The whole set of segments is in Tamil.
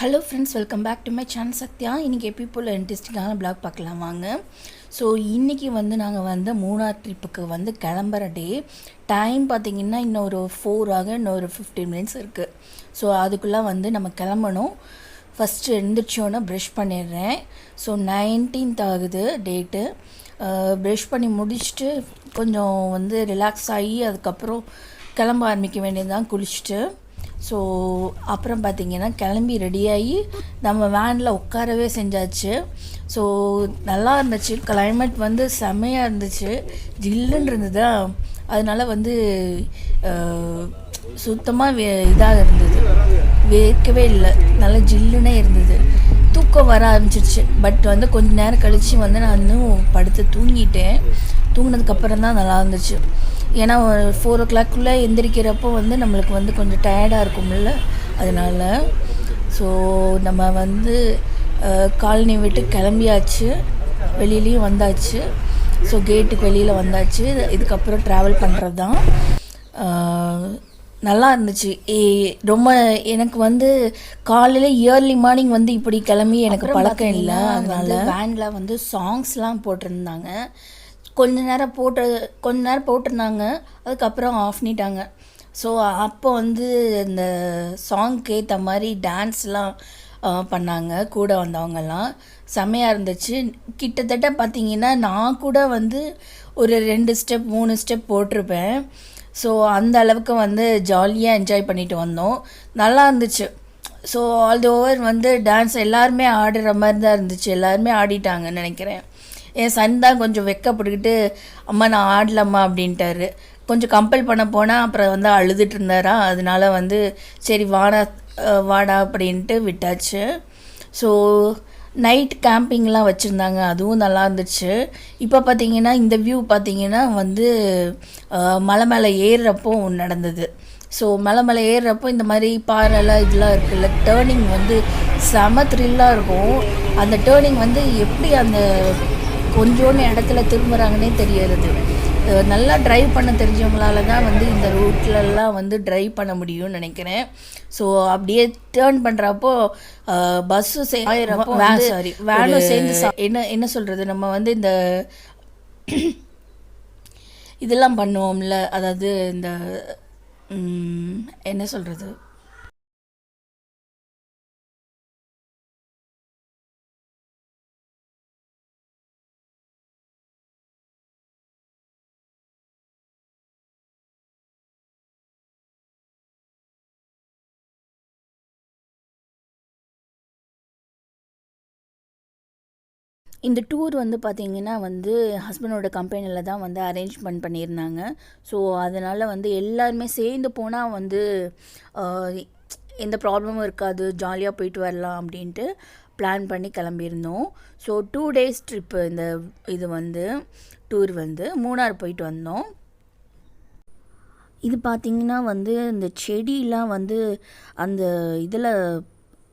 Hello friends, welcome back to my channel Sathya. இன்றைக்கி எப்போ இன்ட்ரெஸ்டிங்கான பிளாக் பார்க்கலாம் வாங்க. ஸோ இன்றைக்கி நாங்கள் மூணார் ட்ரிப்புக்கு கிளம்புற டே டைம் பார்த்திங்கன்னா இன்னும் ஒரு 4 இன்னொரு 15 மினிட்ஸ் இருக்குது. ஸோ அதுக்குள்ளே நம்ம கிளம்பணும். ஃபஸ்ட்டு எழுந்திரிச்சோன்னே ப்ரஷ் பண்ணிடுறேன். ஸோ 19th ஆகுது டேட்டு. ப்ரஷ் பண்ணி முடிச்சுட்டு கொஞ்சம் ரிலாக்ஸ் ஆகி அதுக்கப்புறம் கிளம்ப ஆரம்பிக்க வேண்டியது தான் குளிச்சுட்டு. ஸோ அப்புறம் பார்த்திங்கன்னா கிளம்பி ரெடியாகி நம்ம வேனில் உட்காரவே செஞ்சாச்சு. ஸோ நல்லா இருந்துச்சு. கிளைமேட் செம்மையாக இருந்துச்சு, ஜில்லுன்னு இருந்ததா. அதனால் சுத்தமாக இதாக இருந்தது, வேர்க்கவே இல்லை, நல்லா ஜில்லுன்னே இருந்தது. தூக்கம் வர ஆரம்பிச்சிருச்சு. பட் கொஞ்ச நேரம் கழித்து நான் இன்னும் படுத்து தூங்கிட்டேன். தூங்கினதுக்கப்புறம் தான் நல்லா இருந்துச்சு. ஏன்னா 4 o'clock எந்திரிக்கிறப்போ நம்மளுக்கு கொஞ்சம் டயர்டாக இருக்கும்ல, அதனால். ஸோ நம்ம காலனி விட்டு கிளம்பியாச்சு, வெளியிலையும் வந்தாச்சு. ஸோ கேட்டுக்கு வெளியில் வந்தாச்சு. இதுக்கப்புறம் ட்ராவல் பண்ணுறது தான். நல்லா இருந்துச்சு. ரொம்ப எனக்கு காலையில் இயர்லி மார்னிங் இப்படி கிளம்பி எனக்கு பழக்கம் இல்லை. அதனால் வேனில் சாங்ஸ்லாம் போட்டிருந்தாங்க. கொஞ்ச நேரம் போட்டிருந்தாங்க, அதுக்கப்புறம் ஆஃப் பண்ணிட்டாங்க. ஸோ அப்போ இந்த சாங்க்கு ஏற்ற மாதிரி டான்ஸ்லாம் பண்ணாங்க கூட வந்தவங்கெல்லாம். செம்மையாக இருந்துச்சு. கிட்டத்தட்ட பார்த்திங்கன்னா நான் கூட ஒரு 2 ஸ்டெப் 3 ஸ்டெப் போட்டிருப்பேன். ஸோ அந்த அளவுக்கு ஜாலியாக என்ஜாய் பண்ணிட்டு வந்தோம். நல்லா இருந்துச்சு. ஸோ ஆல் ஓவர் டான்ஸ் எல்லாருமே ஆடுற மாதிரி தான் இருந்துச்சு. எல்லாருமே ஆடிட்டாங்கன்னு நினைக்கிறேன். என் சன் தான் கொஞ்சம் வெக்கப்பட்டுக்கிட்டு, அம்மா நான் ஆடலம்மா அப்படின்ட்டாரு. கொஞ்சம் கம்பல் பண்ண போனால் அப்புறம் அழுதுட்டு இருந்தாரா. அதனால சரி வாடா அப்படின்ட்டு விட்டாச்சு. ஸோ நைட் கேம்பிங்லாம் வச்சுருந்தாங்க, அதுவும் நல்லா இருந்துச்சு. இப்போ பார்த்திங்கன்னா இந்த வியூ பார்த்திங்கன்னா மலை மேலே ஏறுறப்போ நடந்தது. ஸோ மலை மேலே ஏறுறப்போ இந்த மாதிரி பாறைலாம் இதெல்லாம் இருக்குல்ல, டேர்னிங் செம த்ரில்லாக இருக்கும். அந்த டேர்னிங் எப்படி அந்த கொஞ்சோன்னு இடத்துல திரும்புகிறாங்கன்னே தெரியறது. நல்லா ட்ரைவ் பண்ண தெரிஞ்சவங்களால தான் இந்த ரூட்லலாம் ட்ரைவ் பண்ண முடியும்னு நினைக்கிறேன். ஸோ அப்படியே டேர்ன் பண்ணுறப்போ பஸ்ஸு ஆயிரப்போ வேனும் சேர்ந்து என்ன சொல்கிறது, நம்ம இந்த இதெல்லாம் பண்ணுவோம்ல, அதாவது இந்த என்ன சொல்கிறது, இந்த டூர் பார்த்திங்கன்னா ஹஸ்பண்டோட கம்பெனியில் தான் அரேஞ்ச்மெண்ட் பண்ணியிருந்தாங்க. ஸோ அதனால் எல்லாருமே சேர்ந்து போனால் எந்த ப்ராப்ளமும் இருக்காது, ஜாலியாக போயிட்டு வரலாம் அப்படின்ட்டு பிளான் பண்ணி கிளம்பியிருந்தோம். ஸோ 2 days ட்ரிப்பு இது டூர் மூணார் போயிட்டு வந்தோம். இது பார்த்திங்கன்னா இந்த செடியெலாம் அந்த இதில்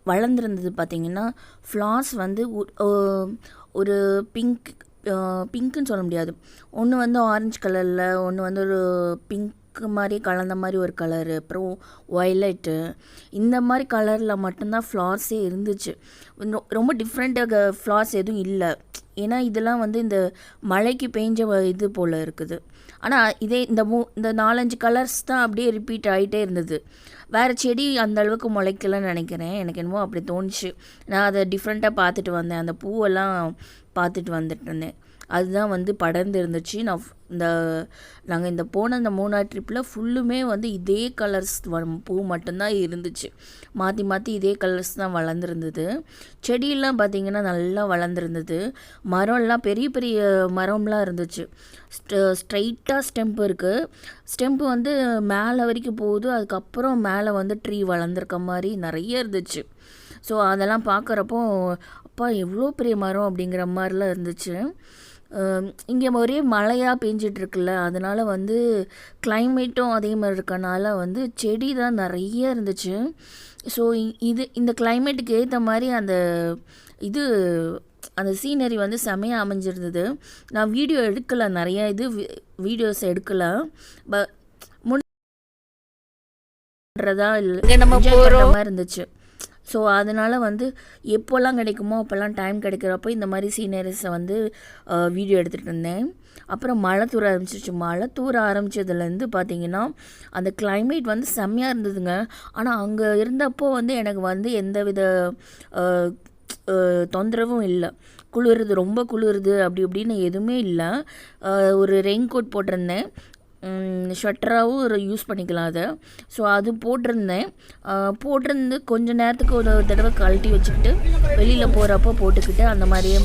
வளர்ந்துருந்தது. பார்த்திங்கன்னா ஃப்ளார்ஸ் ஒரு பிங்க்குன்னு சொல்ல முடியாது. ஒன்று ஆரஞ்சு கலரில், ஒன்று ஒரு பிங்க் மாதிரி கலந்த மாதிரி ஒரு கலரு, அப்புறம் வயலட்டு, இந்த மாதிரி கலரில் மட்டும்தான் ஃப்ளார்ஸே இருந்துச்சு. ரொம்ப டிஃப்ரெண்ட்டாக ஃப்ளார்ஸ் எதுவும் இல்லை. ஏன்னா இதெல்லாம் இந்த மழைக்கு பெஞ்ச இது போல் இருக்குது. ஆனால் இதே இந்த 4-5 கலர்ஸ் தான் அப்படியே ரிப்பீட் ஆகிட்டே இருந்தது. வேறு செடி அந்த அளவுக்கு முளைக்கலன்னு நினைக்கிறேன். எனக்கு என்னமோ அப்படி தோணுச்சு. நான் அதை டிஃப்ரெண்ட்டாக பார்த்துட்டு வந்தேன். அந்த பூவெல்லாம் பார்த்துட்டு வந்துட்டு இருந்தேன். அதுதான் படர்ந்து இருந்துச்சு. நாங்கள் போன இந்த மூணார் ட்ரிப்பில் ஃபுல்லுமே இதே கலர்ஸ் பூ மட்டும்தான் இருந்துச்சு. மாற்றி மாற்றி இதே கலர்ஸ் தான் வளர்ந்துருந்தது. செடியெல்லாம் பார்த்திங்கன்னா நல்லா வளர்ந்துருந்தது. மரம்லாம் பெரிய பெரிய மரம்லாம் இருந்துச்சு. ஸ்ட்ரைட்டாக ஸ்டெம்ப் இருக்குது. ஸ்டெம்ப்பு மேலே வரைக்கும் போகுது. அதுக்கப்புறம் மேலே ட்ரீ வளர்ந்துருக்க மாதிரி நிறைய இருந்துச்சு. ஸோ அதெல்லாம் பார்க்குறப்போ அப்பா எவ்வளோ பெரிய மரம் அப்படிங்கிற மாதிரிலாம் இருந்துச்சு. இங்கே ஒரே மழையாக பெஞ்சிட்ருக்குல்ல, அதனால் கிளைமேட்டும் அதே மாதிரி இருக்கனால செடி தான் நிறைய இருந்துச்சு. ஸோ இந்த கிளைமேட்டுக்கு ஏற்ற மாதிரி அந்த சீனரி செமையாக அமைஞ்சிருந்தது. நான் வீடியோ எடுக்கலை, நிறைய வீடியோஸ் எடுக்கலை. முன்றதா இல்லை நம்ம போகிற மாதிரி இருந்துச்சு. ஸோ அதனால் வந்து எப்போல்லாம் கிடைக்குமோ அப்போல்லாம் டைம் கிடைக்கிறப்போ இந்த மாதிரி சீனரிஸை வந்து வீடியோ எடுத்துகிட்டு இருந்தேன். அப்புறம் மழை தூர ஆரம்பிச்சிருச்சு. மழை தூர ஆரம்பித்ததுலேருந்து பார்த்திங்கன்னா அந்த கிளைமேட் வந்து செம்மையாக இருந்ததுங்க. ஆனால் அங்கே இருந்தப்போ வந்து எனக்கு வந்து எந்தவித தொந்தரவும் இல்லை. குளிருது, ரொம்ப குளிருது அப்படி இப்படின்னு எதுவுமே இல்லை. ஒரு ரெயின் கோட் போட்டிருந்தேன், ஸ்வெட்டராகவும் ஒரு யூஸ் பண்ணிக்கலாம் அதை. ஸோ அது போட்டிருந்து கொஞ்சம் நேரத்துக்கு ஒரு தடவை கழட்டி வச்சுக்கிட்டு வெளியில் போகிறப்போ போட்டுக்கிட்டு அந்த மாதிரியே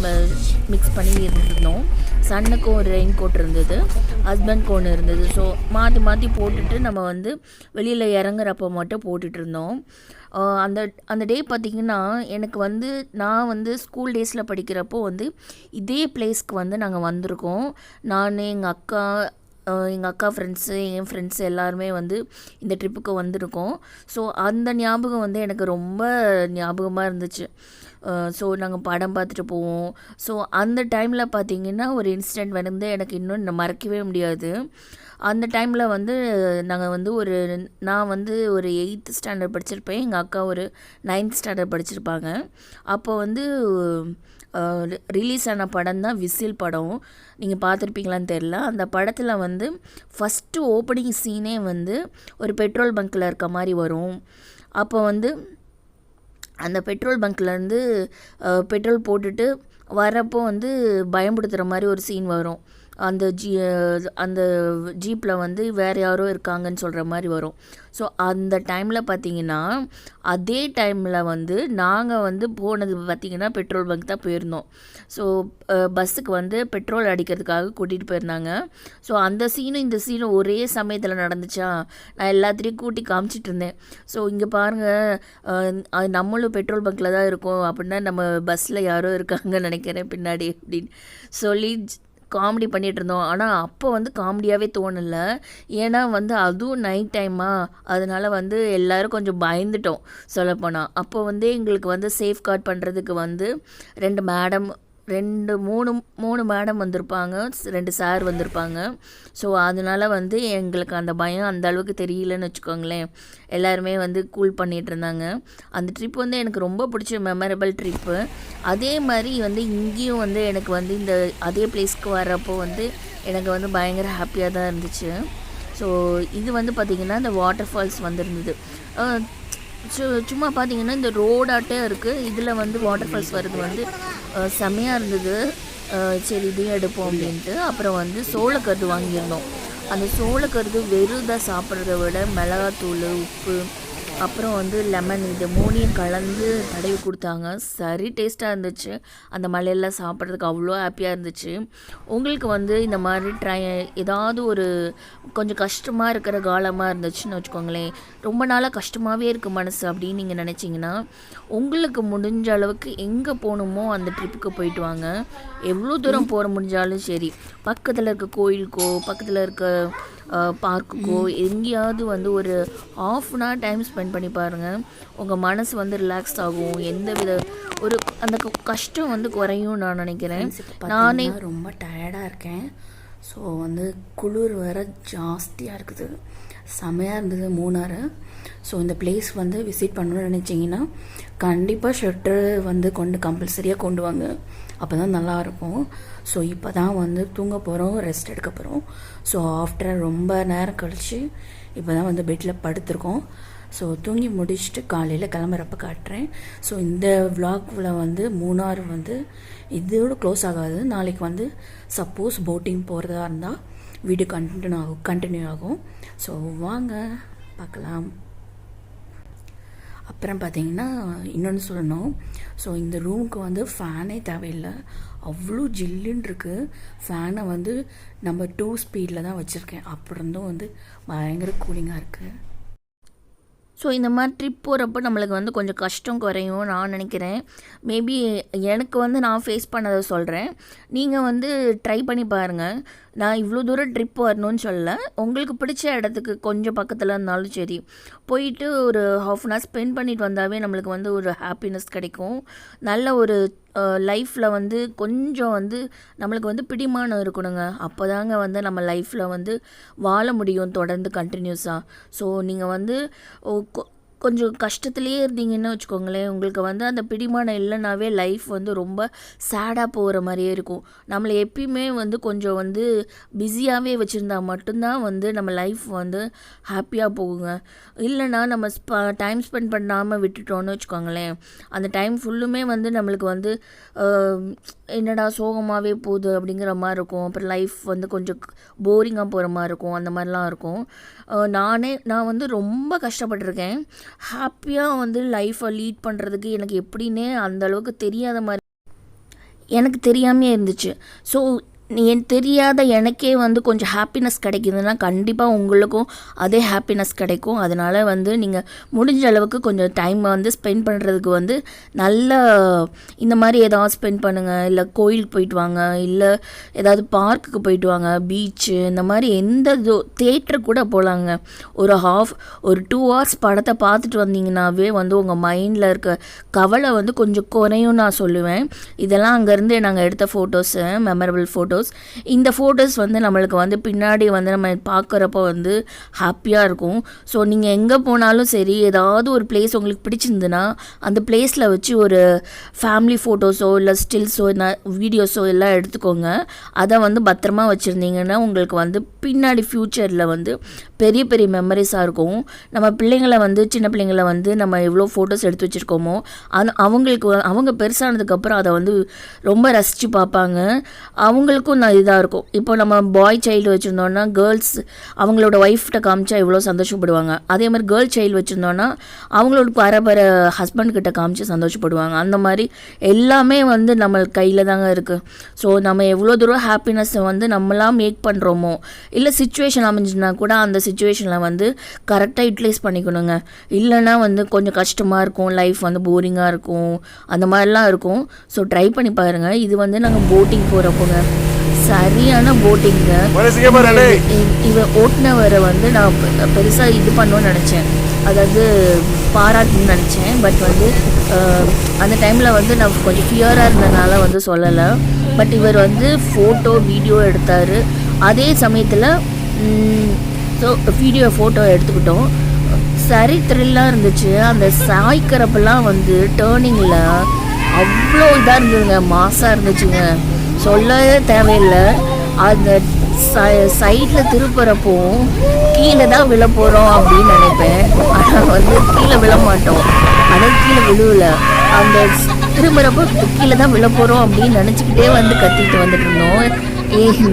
மிக்ஸ் பண்ணி இருந்துருந்தோம். சன்னுக்கும் ஒரு ரெயின் கோட் இருந்தது, ஹஸ்பண்ட்க்கு ஒன்று இருந்தது. ஸோ மாற்றி மாற்றி போட்டுட்டு நம்ம வந்து வெளியில் இறங்குறப்போ மட்டும் போட்டுட்டு இருந்தோம். அந்த அந்த டே பார்த்திங்கன்னா எனக்கு வந்து நான் வந்து ஸ்கூல் டேஸில் படிக்கிறப்போ வந்து இதே பிளேஸ்க்கு வந்து நாங்கள் வந்திருக்கோம். நான், எங்கள் அக்கா ஃப்ரெண்ட்ஸு, என் ஃப்ரெண்ட்ஸு எல்லாருமே வந்து இந்த ட்ரிப்புக்கு வந்திருக்கோம். ஸோ அந்த ஞாபகம் வந்து எனக்கு ரொம்ப ஞாபகமாக இருந்துச்சு. ஸோ நாங்கள் படம் பார்த்துட்டு போவோம். ஸோ அந்த டைமில் பார்த்திங்கன்னா ஒரு இன்சிடெண்ட் வந்து எனக்கு இன்னும் மறக்கவே முடியாது. அந்த டைமில் வந்து நாங்கள் வந்து நான் வந்து ஒரு 8th ஸ்டாண்டர்ட் படிச்சிருப்பேன், எங்கள் அக்கா ஒரு 9th ஸ்டாண்டர்ட் படிச்சிருப்பாங்க. அப்போ வந்து ரிலீஸ் ஆன படம் தான் விசில் படம். நீங்கள் பார்த்துருப்பீங்களான்னு தெரில. அந்த படத்தில் வந்து ஃபஸ்ட்டு ஓப்பனிங் சீனே வந்து ஒரு பெட்ரோல் பங்க்கில் இருக்க மாதிரி வரும். அப்போ வந்து அந்த பெட்ரோல் பங்க்லேருந்து பெட்ரோல் போட்டுட்டு வரப்போ வந்து பயம்படுத்துகிற மாதிரி ஒரு சீன் வரும். அந்த ஜீப்பில் வந்து வேறு யாரோ இருக்காங்கன்னு சொல்கிற மாதிரி வரும். ஸோ அந்த டைமில் பார்த்திங்கன்னா அதே டைமில் வந்து நாங்கள் வந்து போனது பார்த்திங்கன்னா பெட்ரோல் பங்க் தான் போயிருந்தோம். ஸோ பஸ்ஸுக்கு வந்து பெட்ரோல் அடிக்கிறதுக்காக கூட்டிகிட்டு போயிருந்தாங்க. ஸோ அந்த சீனும் இந்த சீனும் ஒரே சமயத்தில் நடந்துச்சா, நான் எல்லாத்தையும் கூட்டி காமிச்சிட்டு இருந்தேன். ஸோ இங்கே பாருங்கள், நம்மளும் பெட்ரோல் பங்க்கில் தான் இருக்கோம் அப்படின்னா நம்ம பஸ்ஸில் யாரோ இருக்காங்கன்னு நினைக்கிறேன் பின்னாடி அப்படின்னு சொல்லி காமெடி பண்ணிகிட்டு இருந்தோம். ஆனால் அப்போ வந்து காமெடியாகவே தோணலை. ஏன்னா வந்து அதுவும் நைட் டைமா, அதனால் வந்து எல்லோரும் கொஞ்சம் பயந்துட்டோம் சொல்லப்போனால். அப்போ வந்து எங்களுக்கு வந்து சேஃப் கார்ட் பண்ணுறதுக்கு வந்து 3 மேடம் வந்திருப்பாங்க, 2 சார் வந்திருப்பாங்க. ஸோ அதனால் வந்து எங்களுக்கு அந்த பயம் அந்த அளவுக்கு தெரியலன்னு வச்சுக்கோங்களேன். எல்லாருமே வந்து கூல் பண்ணிகிட்டு இருந்தாங்க. அந்த ட்ரிப் வந்து எனக்கு ரொம்ப பிடிச்ச மெமரபிள் ட்ரிப்பு. அதே மாதிரி வந்து இங்கேயும் வந்து எனக்கு வந்து இந்த அதே பிளேஸ்க்கு வர்றப்போ வந்து எனக்கு வந்து பயங்கர ஹாப்பியாக தான் இருந்துச்சு. ஸோ இது வந்து பார்த்திங்கன்னா இந்த வாட்டர் ஃபால்ஸ் வந்துருந்தது. சும்மா பார்த்திங்கன்னா இந்த ரோடாட்டே இருக்குது. இதில் வந்து வாட்டர் ஃபால்ஸ் வர்றது வந்து செம்மையாக இருந்தது. சரி இதையும் எடுப்போம் அப்படின்ட்டு அப்புறம் வந்து சோளக்கருது வாங்கியிருந்தோம். அந்த சோளக்கருது வெறுதாக சாப்பிட்றத விட மிளகாத்தூள், உப்பு, அப்புறம் வந்து லெமன், இது 3ஐயும் கலந்து தடவி கொடுத்தாங்க. சரி டேஸ்ட்டாக இருந்துச்சு. அந்த மலையெல்லாம் சாப்பிட்றதுக்கு அவ்வளோ ஹாப்பியாக இருந்துச்சு. உங்களுக்கு வந்து இந்த மாதிரி ஏதாவது ஒரு கொஞ்சம் கஷ்டமாக இருக்கிற காலமாக இருந்துச்சுன்னு வச்சுக்கோங்களேன், ரொம்ப நாளாக கஷ்டமாகவே இருக்குது மனசு அப்படின்னு நீங்கள் நினச்சிங்கன்னா, உங்களுக்கு முடிஞ்ச அளவுக்கு எங்கே போகணுமோ அந்த ட்ரிப்புக்கு போயிட்டு வாங்க. எவ்வளோ தூரம் போகிற முடிஞ்சாலும் சரி, பக்கத்தில் இருக்க கோயிலுக்கோ பக்கத்தில் இருக்க பார்க்குக்கோ எங்கேயாவது வந்து ஒரு ½ அன் ஹவர் டைம் ஸ்பெண்ட் பண்ணி பாருங்கள். உங்கள் மனசு வந்து ரிலாக்ஸ் ஆகும். ஒரு அந்த கஷ்டம் வந்து குறையும் நான் நினைக்கிறேன். நானே ரொம்ப டயர்டாக இருக்கேன். ஸோ வந்து குளிர் வேறு ஜாஸ்தியாக இருக்குது. செமையாக இருந்தது மூணாறு. ஸோ இந்த பிளேஸ் வந்து விசிட் பண்ணணும்னு நினச்சிங்கன்னா கண்டிப்பாக ஷெட்டர் வந்து கம்பல்சரியாக கொண்டு வாங்க. அப்போ தான் நல்லாயிருக்கும். ஸோ இப்போ தான் வந்து தூங்க போகிறோம், ரெஸ்ட் எடுக்க போகிறோம். ஸோ ஆஃப்டர் ரொம்ப நேரம் கழித்து இப்போ தான் வந்து பெட்டில் படுத்துருக்கோம். ஸோ தூங்கி முடிச்சுட்டு காலையில் கிளம்புறப்ப காட்டுறேன். ஸோ இந்த விளாகில் வந்து மூணாறு வந்து இதோடு க்ளோஸ் ஆகாது. நாளைக்கு வந்து சப்போஸ் போட்டிங் போகிறதா இருந்தால் வீடியோ கண்டினியூ ஆகும். ஸோ வாங்க பார்க்கலாம். அப்புறம் பார்த்திங்கன்னா இன்னொன்று சொல்லணும். ஸோ இந்த ரூமுக்கு வந்து ஃபேனே தேவையில்லை, அவ்வளோ ஜில்லுன்னு இருக்குது. ஃபேனை வந்து நம்ம 2 ஸ்பீடில் தான் வச்சுருக்கேன். அப்படி இருந்தும் வந்து பயங்கர கூலிங்காக இருக்குது. ஸோ இந்த மாதிரி ட்ரிப் போகிறப்போ நம்மளுக்கு வந்து கொஞ்சம் கஷ்டம் குறையும் நான் நினைக்கிறேன். மேபி எனக்கு வந்து நான் ஃபேஸ் பண்ணதை சொல்கிறேன். நீங்கள் வந்து ட்ரை பண்ணி பாருங்கள். நான் இவ்வளோ தூரம் ட்ரிப் வரணும்னு சொல்லலை. உங்களுக்கு பிடிச்ச இடத்துக்கு கொஞ்சம் பக்கத்தில் இருந்தாலும் சரி போயிட்டு ஒரு ½ அன் ஹவர் ஸ்பெண்ட் பண்ணிட்டு வந்தாவே நம்மளுக்கு வந்து ஒரு ஹாப்பினஸ் கிடைக்கும். நல்ல ஒரு லைஃப்பில் வந்து கொஞ்சம் வந்து நம்மளுக்கு வந்து பிடிமானம் இருக்கணுங்க. அப்போ தாங்க வந்து நம்ம லைஃப்பில் வந்து வாழ முடியும் தொடர்ந்து கண்டினியூஸாக. ஸோ நீங்கள் வந்து கொஞ்சம் கஷ்டத்துலேயே இருந்தீங்கன்னு வச்சுக்கோங்களேன், உங்களுக்கு வந்து அந்த பிடிமானம் இல்லைனாவே லைஃப் வந்து ரொம்ப சேடாக போகிற மாதிரியே இருக்கும். நம்மளை எப்பயுமே வந்து கொஞ்சம் வந்து பிஸியாகவே வச்சுருந்தா மட்டும்தான் வந்து நம்ம லைஃப் வந்து ஹாப்பியாக போகுங்க. இல்லைனா நம்ம டைம் ஸ்பெண்ட் பண்ணாமல் விட்டுட்டோன்னு வச்சுக்கோங்களேன், அந்த டைம் ஃபுல்லுமே வந்து நம்மளுக்கு வந்து என்னடா சோகமாகவே போகுது அப்படிங்கிற மாதிரி இருக்கும். அப்புறம் லைஃப் வந்து கொஞ்சம் போரிங்காக போகிற மாதிரி இருக்கும். அந்த மாதிரிலாம் இருக்கும். நான் வந்து ரொம்ப கஷ்டப்பட்டிருக்கேன். ஹாப்பியாக வந்து லைஃப்பை லீட் பண்ணுறதுக்கு எனக்கு எப்படின்னே அந்தளவுக்கு தெரியாத மாதிரி எனக்கு தெரியாமையே இருந்துச்சு. ஸோ தெரியாத எனக்கே வந்து கொஞ்சம் ஹாப்பினஸ் கிடைக்குதுன்னா கண்டிப்பாக உங்களுக்கும் அதே ஹாப்பினஸ் கிடைக்கும். அதனால் வந்து நீங்கள் முடிஞ்ச அளவுக்கு கொஞ்சம் டைம் வந்து ஸ்பெண்ட் பண்ணுறதுக்கு வந்து நல்ல இந்த மாதிரி ஏதாவது ஸ்பெண்ட் பண்ணுங்கள். இல்லை கோயிலுக்கு போயிட்டு வாங்க, இல்லை ஏதாவது பார்க்குக்கு போயிட்டு வாங்க, பீச்சு இந்த மாதிரி எந்த தேட்டருக்கு கூட போகலாங்க. ஒரு 2 hours படத்தை பார்த்துட்டு வந்தீங்கன்னாவே வந்து உங்கள் மைண்டில் இருக்க கவலை வந்து கொஞ்சம் குறையும் நான் சொல்லுவேன். இதெல்லாம் அங்கேருந்து நாங்கள் எடுத்த ஃபோட்டோஸு, மெமரபிள் ஃபோட்டோஸ். இந்த ஃபோட்டோஸ் வந்து நம்மளுக்கு வந்து பின்னாடி வந்து நம்ம பார்க்குறப்போ வந்து ஹாப்பியாக இருக்கும். ஸோ நீங்கள் எங்கே போனாலும் சரி, ஏதாவது ஒரு பிளேஸ் உங்களுக்கு பிடிச்சிருந்துன்னா அந்த பிளேஸில் வச்சு ஒரு ஃபேமிலி ஃபோட்டோஸோ இல்லை ஸ்டில்ஸோ வீடியோஸோ எல்லாம் எடுத்துக்கோங்க. அதை வந்து பத்திரமா வச்சுருந்தீங்கன்னா உங்களுக்கு வந்து பின்னாடி ஃப்யூச்சரில் வந்து பெரிய பெரிய மெமரிஸாக இருக்கும். நம்ம பிள்ளைங்களை வந்து சின்ன பிள்ளைங்களை வந்து நம்ம எவ்வளோ ஃபோட்டோஸ் எடுத்து வச்சுருக்கோமோ அவங்க பெருசானதுக்கப்புறம் அதை வந்து ரொம்ப ரசித்து பார்ப்பாங்க. அவங்களுக்கும் இதாக இருக்கும். இப்போ நம்ம பாய் சைல்டு வச்சுருந்தோன்னா கேர்ள்ஸ் அவங்களோட ஒய்ஃப்கிட்ட காமிச்சா எவ்வளோ சந்தோஷப்படுவாங்க. அதே மாதிரி கேர்ள் சைல்டு வச்சுருந்தோன்னா அவங்களோட பரபர ஹஸ்பண்ட்கிட்ட காமிச்சு சந்தோஷப்படுவாங்க. அந்த மாதிரி எல்லாமே வந்து நம்ம கையில் தாங்க இருக்குது. ஸோ நம்ம எவ்வளோ தூரம் ஹாப்பினஸ்ஸை வந்து நம்மளாம் மேக் பண்ணுறோமோ, இல்லை சிச்சுவேஷன் அமைஞ்சுன்னா கூட அந்த சிச்சுவேஷனில் வந்து கரெக்டாக யூட்டிலைஸ் பண்ணிக்கணுங்க. இல்லைன்னா வந்து கொஞ்சம் கஷ்டமாக இருக்கும், லைஃப் வந்து போரிங்காக இருக்கும், அந்த மாதிரிலாம் இருக்கும். ஸோ ட்ரை பண்ணி பாருங்கள். இது வந்து நாங்கள் போட்டிங் போகிறப்போங்க, சரியான போட்டிங்க. இவன் ஓட்டுனவரை வந்து நான் பெருசாக இது பண்ணணும்னு நினச்சேன், அதாவது பாராட்டணும்னு நினச்சேன். பட் வந்து அந்த டைமில் வந்து நான் கொஞ்சம் ஃபியராக இருந்ததுனால வந்து சொல்லலை. பட் இவர் வந்து ஃபோட்டோ வீடியோ எடுத்தார். அதே சமயத்தில் ஃபோட்டோ எடுத்துக்கிட்டோம். சரி த்ரில்லாக இருந்துச்சு. அந்த சாய்க்கிறப்பெல்லாம் வந்து டேர்னிங்கில் அவ்வளோ இதாக இருந்ததுங்க, மாசாக இருந்துச்சுங்க, சொல்லவே தேவையில்லை. அந்த சைடில் திருப்புறப்போ கீழே தான் விழ போகிறோம் அப்படின்னு நினைப்பேன். ஆனால் வந்து கீழே விழ மாட்டோம், ஆனால் கீழே விழுவலை. அந்த திரும்புகிறப்போ கீழே தான் விழ போகிறோம் அப்படின்னு நினச்சிக்கிட்டே வந்து கத்திட்டு வந்துட்டு இருந்தோம்.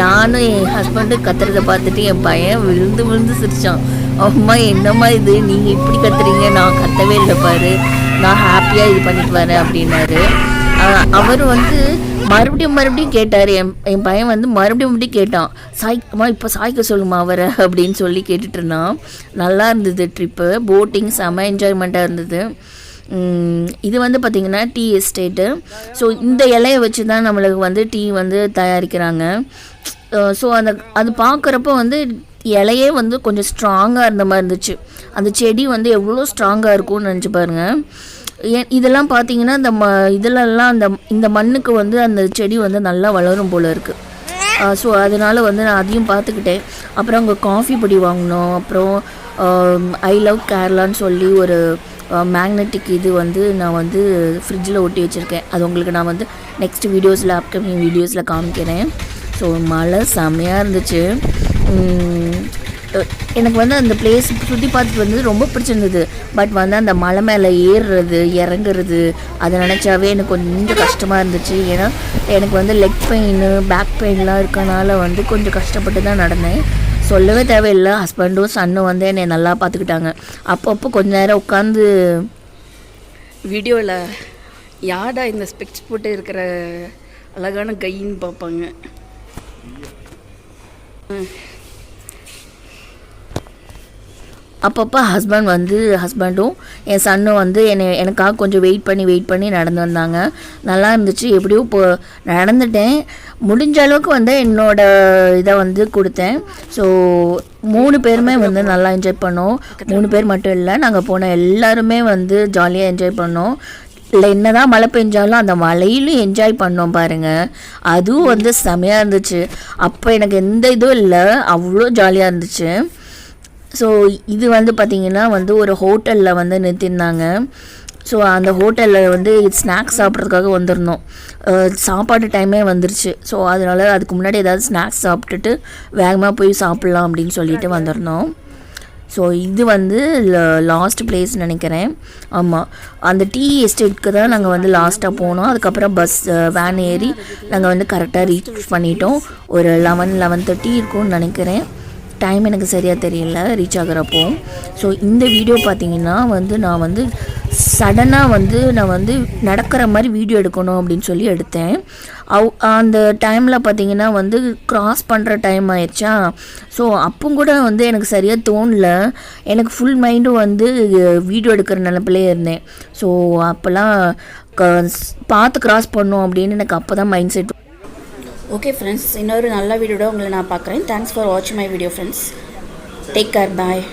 நானும் என் ஹஸ்பண்டு கத்துறதை பார்த்துட்டு என் பையன் விழுந்து சிரிச்சான். அம்மா என்னம்மா இது, நீங்கள் இப்படி கத்துறீங்க, நான் கத்தவே இல்லை பாரு, நான் ஹாப்பியாக இது பண்ணிட்டு வரேன் அப்படின்னாரு. அவர் வந்து மறுபடியும் கேட்டார். என் பையன் வந்து மறுபடியும் கேட்டான், சாய்க்குமா இப்போ சாய்க்க சொல்லுமா அவரை அப்படின்னு சொல்லி கேட்டுட்டு இருந்தான். நல்லா இருந்தது ட்ரிப்பு, போட்டிங் செம்ம என்ஜாய்மெண்ட்டாக இருந்தது. இது வந்து பார்த்திங்கன்னா டீ எஸ்டேட்டு. ஸோ இந்த இலையை வச்சு தான் நம்மளுக்கு வந்து டீ வந்து தயாரிக்கிறாங்க. ஸோ அது பார்க்குறப்போ வந்து இலையே வந்து கொஞ்சம் ஸ்ட்ராங்காக இருந்த மாதிரி இருந்துச்சு. அந்த செடி வந்து எவ்வளோ ஸ்ட்ராங்காக இருக்கும்னு நினச்சி பாருங்கள். இதெல்லாம் பார்த்தீங்கன்னா இந்த மண்ணுக்கு வந்து அந்த செடி வந்து நல்லா வளரும் போல் இருக்குது. ஸோ அதனால் வந்து நான் அதையும் பார்த்துக்கிட்டேன். அப்புறம் அங்கே காஃபி பொடி வாங்கினோம். அப்புறம் ஐ லவ் கேரளான்னு சொல்லி ஒரு மேக்னெட்டிக் இது வந்து நான் வந்து ஃப்ரிட்ஜில் ஒட்டி வச்சுருக்கேன். அது உங்களுக்கு நான் வந்து நெக்ஸ்ட் வீடியோஸில், அப்கமிங் வீடியோஸில் காமிக்கிறேன். ஸோ மழை செம்மையாக இருந்துச்சு. எனக்கு வந்து அந்த பிளேஸ் சுற்றி பார்த்துட்டு வந்து ரொம்ப பிடிச்சிருந்தது. பட் வந்து அந்த மலை மேலே ஏறுறது இறங்குறது அதை நினச்சாவே எனக்கு கொஞ்சம் கஷ்டமாக இருந்துச்சு. ஏன்னா எனக்கு வந்து லெக் பெயின், பேக் பெயின்லாம் இருக்கனால வந்து கொஞ்சம் கஷ்டப்பட்டு தான் நடந்தேன். சொல்லவே தேவையில்லை, ஹஸ்பண்டும் சன்னும் வந்து என்னை நல்லா பார்த்துக்கிட்டாங்க. அப்பப்போ கொஞ்ச நேரம் உட்காந்து வீடியோவில் யாடா இந்த ஸ்பெக்ஸ் போட்டு இருக்கிற அழகான கைன்னு பார்ப்பாங்க. அப்பப்போ ஹஸ்பண்டும் என் சன்னும் வந்து எனக்காக கொஞ்சம் வெயிட் பண்ணி நடந்து வந்தாங்க. நல்லா இருந்துச்சு. எப்படியோ நடந்துட்டேன். முடிஞ்ச அளவுக்கு வந்து என்னோடய இதை வந்து கொடுத்தேன். ஸோ 3 பேருமே வந்து நல்லா என்ஜாய் பண்ணோம். 3 பேர் மட்டும் இல்லை, நாங்கள் போன எல்லாருமே வந்து ஜாலியாக என்ஜாய் பண்ணோம். இல்லை என்னதான் மழை பெஞ்சாலும் அந்த மழையிலும் என்ஜாய் பண்ணோம் பாருங்கள். அதுவும் வந்து செமையாக இருந்துச்சு. அப்போ எனக்கு எந்த இதுவும் இல்லை, அவ்வளோ ஜாலியாக இருந்துச்சு. ஸோ இது வந்து பார்த்திங்கன்னா வந்து ஒரு ஹோட்டலில் வந்து நிறுத்தியிருந்தாங்க. ஸோ அந்த ஹோட்டலில் வந்து ஸ்நாக்ஸ் சாப்பிட்றதுக்காக வந்திருந்தோம். சாப்பாடு டைமே வந்துருச்சு. ஸோ அதனால் அதுக்கு முன்னாடி ஏதாவது ஸ்நாக்ஸ் சாப்பிட்டுட்டு வேகமாக போய் சாப்பிட்லாம் அப்படின்னு சொல்லிட்டு வந்திருந்தோம். ஸோ இது வந்து லாஸ்ட் பிளேஸ் நினைக்கிறேன். ஆமாம், அந்த டீ எஸ்டேட்க்கு தான் நாங்கள் வந்து லாஸ்ட்டாக போனோம். அதுக்கப்புறம் வேன் ஏறி நாங்கள் வந்து கரெக்டாக ரீச் பண்ணிட்டோம். ஒரு 11-11:30 இருக்கும்னு நினைக்கிறேன். டைம் எனக்கு சரியாக தெரியல ரீச் ஆகிறப்போ. ஸோ இந்த வீடியோ பார்த்திங்கன்னா வந்து நான் வந்து சடனாக வந்து நான் வந்து நடக்கிற மாதிரி வீடியோ எடுக்கணும் அப்படின்னு சொல்லி எடுத்தேன். அந்த டைமில் பார்த்திங்கன்னா வந்து க்ராஸ் பண்ணுற டைம் ஆயிடுச்சா. ஸோ அப்போ கூட வந்து எனக்கு சரியாக தோணல. எனக்கு ஃபுல் மைண்டும் வந்து வீடியோ எடுக்கிற நிலப்பிலே இருந்தேன். ஸோ அப்போல்லாம் பார்த்து க்ராஸ் பண்ணோம் அப்படின்னு எனக்கு அப்போ தான் மைண்ட் செட். ஓகே ஃப்ரெண்ட்ஸ், இன்னொரு நல்ல வீடியோட உங்களை நான் பார்க்குறேன். தேங்க்ஸ் ஃபார் வாட்சிங் my video friends. Take care, bye.